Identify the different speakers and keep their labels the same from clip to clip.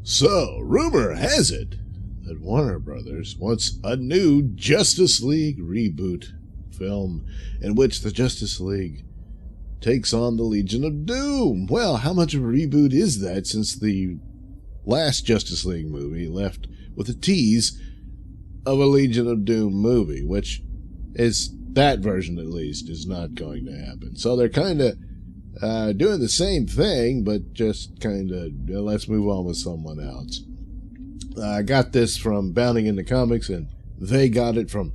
Speaker 1: So, rumor has it that Warner Brothers wants a new Justice League reboot film in which the Justice League takes on the Legion of Doom. Well, how much of a reboot is that, since the last Justice League movie left with a tease of a Legion of Doom movie, which is, that version at least, is not going to happen. So they're kind of doing the same thing, but just kind of, let's move on with someone else. I got this from Bounding into Comics, and they got it from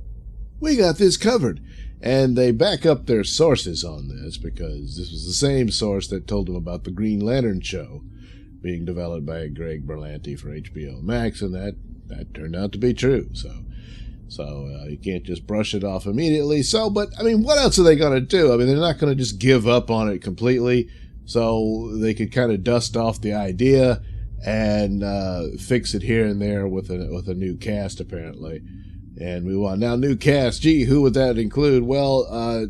Speaker 1: We Got This Covered. And they back up their sources on this, because this was the same source that told them about the Green Lantern show being developed by Greg Berlanti for HBO Max, and that turned out to be true. So you can't just brush it off immediately. So, but, I mean, what else are they going to do? I mean, they're not going to just give up on it completely, so they could kind of dust off the idea and fix it here and there with a new cast, apparently. And we want now new cast. Gee, who would that include? Well,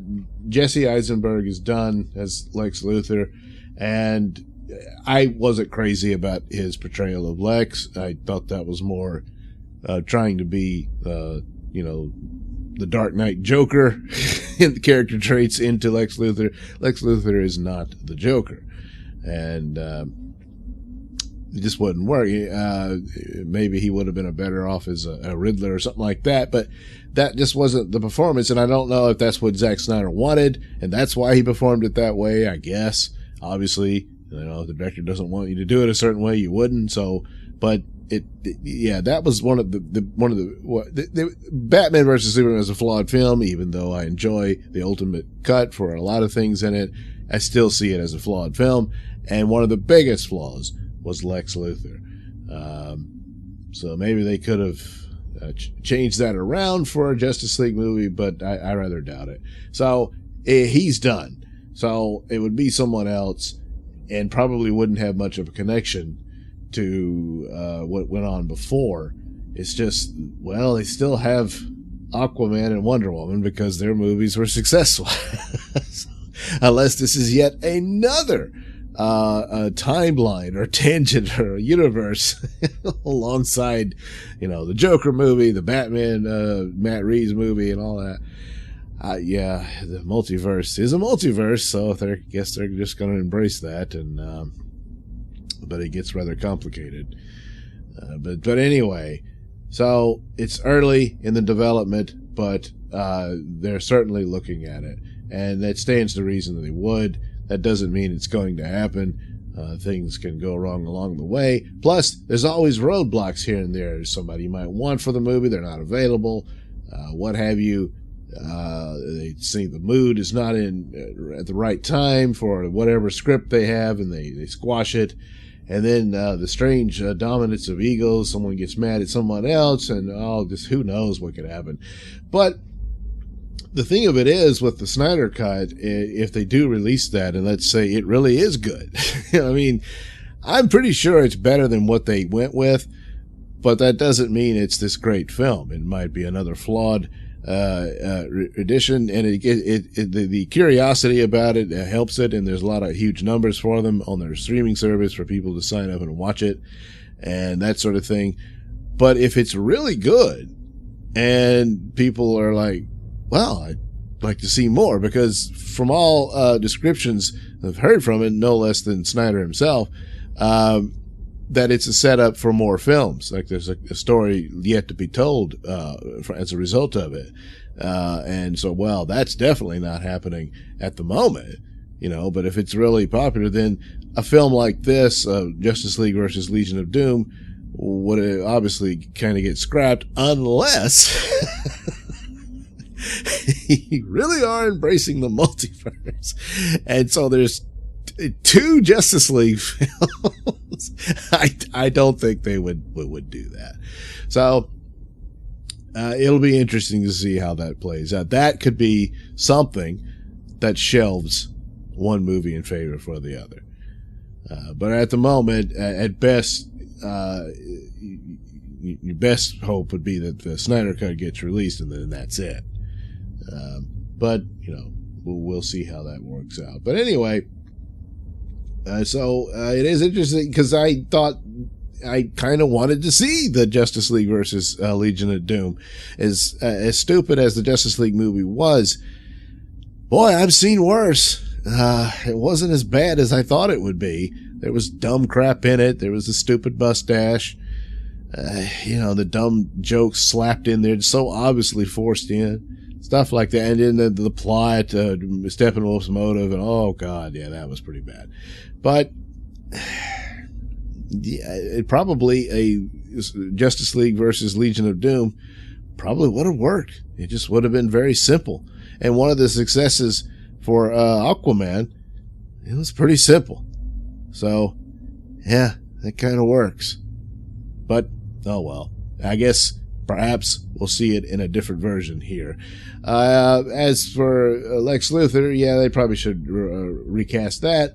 Speaker 1: Jesse Eisenberg is done as Lex Luthor, and I wasn't crazy about his portrayal of Lex. I thought that was more trying to be, the Dark Knight Joker in the character traits into Lex Luthor. Lex Luthor is not the Joker, and it just wouldn't work. Maybe he would have been a better off as a Riddler or something like that, but that just wasn't the performance, and I don't know if that's what Zack Snyder wanted, and that's why he performed it that way, I guess. Obviously, if the director doesn't want you to do it a certain way, you wouldn't. So, but that was one of the Batman vs Superman is a flawed film, even though I enjoy the ultimate cut for a lot of things in it. I still see it as a flawed film, and one of the biggest flaws was Lex Luthor. So maybe they could have changed that around for a Justice League movie, but I rather doubt it. So he's done. So it would be someone else, and probably wouldn't have much of a connection to what went on before. It's just, well, they still have Aquaman and Wonder Woman because their movies were successful. Unless this is yet another a timeline or tangent or a universe alongside, the Joker movie, the Batman, Matt Reeves movie, and all that. The multiverse is a multiverse, so I guess they're just going to embrace that, and but it gets rather complicated. But anyway, so it's early in the development, but they're certainly looking at it, and that stands to reason that they would. That doesn't mean it's going to happen. Things can go wrong along the way. Plus, there's always roadblocks here and there. Somebody you might want for the movie, they're not available, what have you. They see the mood is not in at the right time for whatever script they have, and they squash it. And then the strange dominance of egos, someone gets mad at someone else, and just who knows what could happen. But the thing of it is, with the Snyder Cut, if they do release that, and let's say it really is good, I mean, I'm pretty sure it's better than what they went with, but that doesn't mean it's this great film. It might be another flawed edition, and the curiosity about it helps it, and there's a lot of huge numbers for them on their streaming service for people to sign up and watch it, and that sort of thing. But if it's really good, and people are like, well, I'd like to see more, because from all descriptions I've heard from it, no less than Snyder himself, that it's a setup for more films. Like there's a story yet to be told as a result of it. And so, well, that's definitely not happening at the moment, but if it's really popular, then a film like this, Justice League versus Legion of Doom, would obviously kind of get scrapped unless you really are embracing the multiverse. And so there's two Justice League films. I don't think they would do that. So it'll be interesting to see how that plays out. That could be something that shelves one movie in favor for the other. But at the moment, at best, your best hope would be that the Snyder Cut gets released, and then that's it. But we'll see how that works out. But anyway, so it is interesting, because I thought I kind of wanted to see the Justice League versus Legion of Doom. As stupid as the Justice League movie was, boy, I've seen worse. It wasn't as bad as I thought it would be. There was dumb crap in it. There was the stupid mustache. The dumb jokes slapped in there, so obviously forced in. Stuff like that. And then the plot, Steppenwolf's motive, and oh god, yeah, that was pretty bad. But yeah, it probably a Justice League versus Legion of Doom probably would have worked. It just would have been very simple. And one of the successes for Aquaman, it was pretty simple. So, yeah, that kind of works. But, oh well. I guess perhaps we'll see it in a different version here. As for Lex Luthor, yeah, they probably should recast that.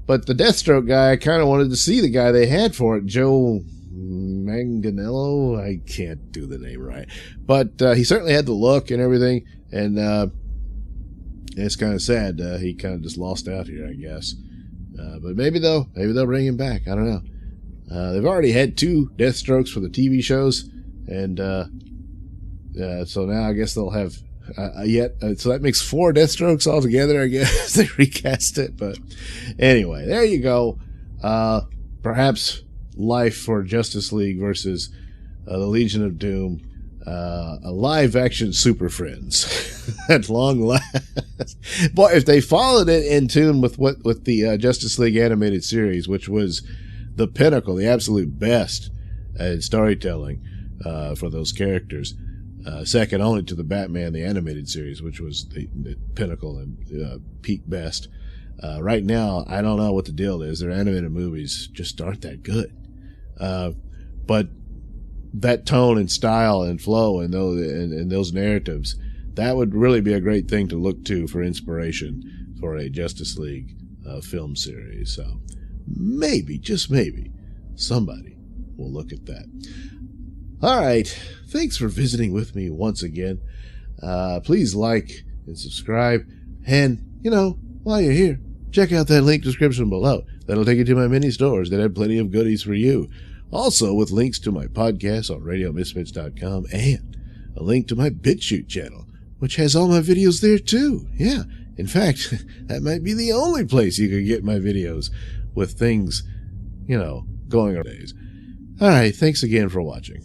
Speaker 1: But the Deathstroke guy, I kind of wanted to see the guy they had for it, Joe Manganiello. I can't do the name right. But he certainly had the look and everything. And it's kind of sad. He kind of just lost out here, I guess. But maybe they'll bring him back. I don't know. They've already had 2 Deathstrokes for the TV shows. And so now I guess they'll have so that makes 4 Deathstrokes altogether, I guess. They recast it. But anyway, there you go. Perhaps life for Justice League versus the Legion of Doom. A live-action Super Friends at long last. Boy, if they followed it in tune with the Justice League animated series, which was the pinnacle, the absolute best in storytelling for those characters, second only to the Batman the animated series, which was the pinnacle and peak best. Right now, I don't know what the deal is. Their animated movies just aren't that good. But that tone and style and flow and those narratives, that would really be a great thing to look to for inspiration for a Justice League film series. So maybe, just maybe, somebody will look at that. All right. Thanks for visiting with me once again. Please like and subscribe. And, while you're here, check out that link description below. That'll take you to my mini stores that have plenty of goodies for you. Also with links to my podcast on RadioMisfits.com and a link to my BitChute channel, which has all my videos there too. Yeah, in fact, that might be the only place you could get my videos with things, going on days. All right, thanks again for watching.